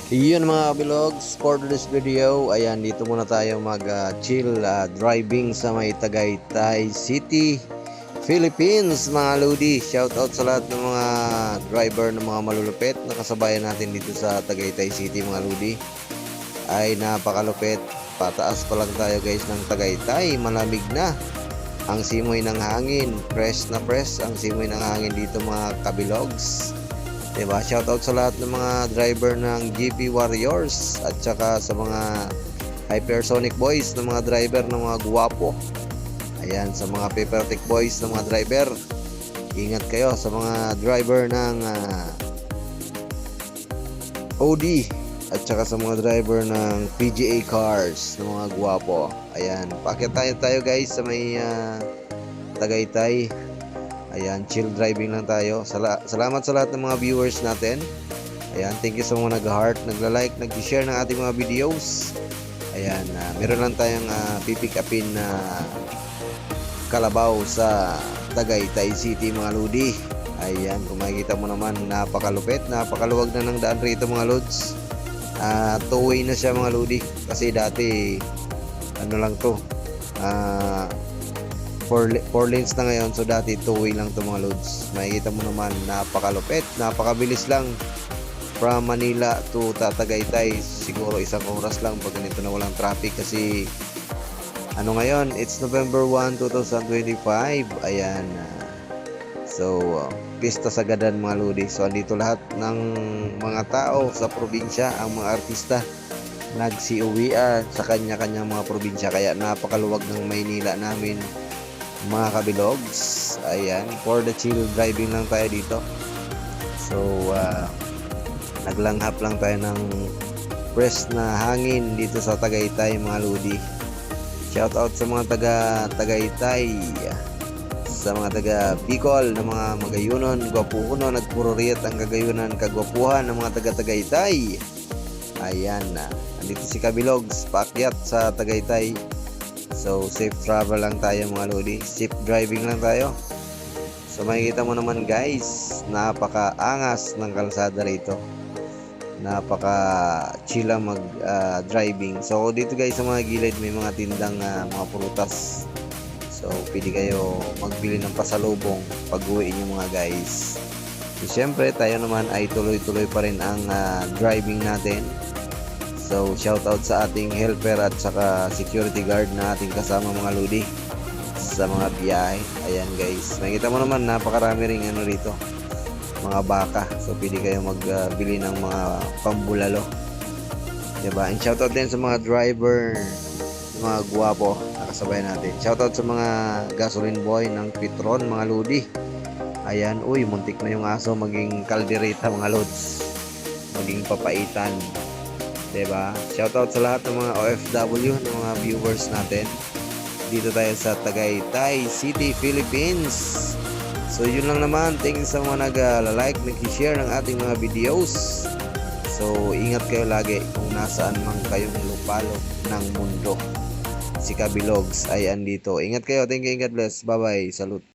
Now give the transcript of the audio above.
Yun mga kabilogs, for this video, ayan, dito muna tayo mag-chill driving sa may Tagaytay City, Philippines, mga lodi. Shoutout sa lahat ng mga driver ng mga malulupit na kasabayan natin dito sa Tagaytay City, mga lodi. Ay napakalupit, pataas pa lang tayo guys ng Tagaytay, malamig na ang simoy ng hangin, fresh na fresh ang simoy ng hangin dito mga kabilogs. Diba? Shoutout sa lahat ng mga driver ng GP Warriors at saka sa mga Hypersonic Boys ng mga driver ng mga guwapo. Ayan, sa mga Papertech Boys ng mga driver. Ingat kayo sa mga driver ng OD at saka sa mga driver ng PGA Cars ng mga guwapo. Ayan, paakyat tayo guys sa may Tagaytay. Ayan, chill driving lang tayo. Salamat sa lahat ng mga viewers natin. Ayan, thank you sa mga nag-heart, nagla-like, nag-share ng ating mga videos. Ayan, meron lang tayong pipick upin na kalabaw sa Tagaytay City mga lodi. Ayan, kung makikita mo naman, napakalupit, napakaluwag na ng daan rito mga lods. Two-way na siya mga lodi. Kasi dati, ano lang to, 4 lanes na ngayon, so dati 2-way lang to mga loads. Makikita mo naman, napakalupit, napakabilis lang from Manila to Tagaytay. Siguro isang oras lang pag ganito na walang traffic kasi ano ngayon, it's November 1, 2025. Ayan, so pista sa gadan mga lodi. So andito lahat ng mga tao sa probinsya, ang mga artista nagsiuwian sa kanya-kanyang mga probinsya, kaya napakaluwag ng Maynila namin mga kabilogs. Ayan, for the chill driving lang tayo dito. So naglanghap lang tayo ng fresh na hangin dito sa Tagaytay mga lodi. Shout out sa mga taga Tagaytay, sa mga taga Bicol na mga magayunon, gwapuhuno, nagpuroriyat ang kagayunan, kagwapuhan ng mga taga Tagaytay. Ayan, andito si Kabilogs, paakyat sa Tagaytay. So safe travel lang tayo mga lodi, safe driving lang tayo. So makikita mo naman guys, napakaangas ng kalsada rito, napaka chill lang mag driving. So dito guys sa mga gilid may mga tindang mga prutas, so pwede kayo magbili ng pasalubong pag uwi nyo mga guys. So syempre tayo naman ay tuloy-tuloy pa rin ang driving natin. So shout out sa ating helper at saka security guard na ating kasama mga lodi sa mga biyahe. Ayan guys, makikita mo naman napakarami ring ano rito, mga baka. So pwede kayo magbili ng mga pambulalo, diba? And shout out din sa mga driver, mga guwapo na kasabay natin. Shout out sa mga gasoline boy ng Petron mga lodi. Ayan, uy, muntik na yung aso maging kaldereta mga lods, maging papaitan, diba? Shoutout sa lahat ng mga OFW, ng mga viewers natin. Dito tayo sa Tagaytay City, Philippines. So yun lang naman. Thank you sa mga nag-like, nag-share ng ating mga videos. So ingat kayo lagi kung nasaan man kayong lupalop ng mundo. Si Kabilogs ay andito. Ingat kayo. Thank you. God bless. Bye bye. Salute.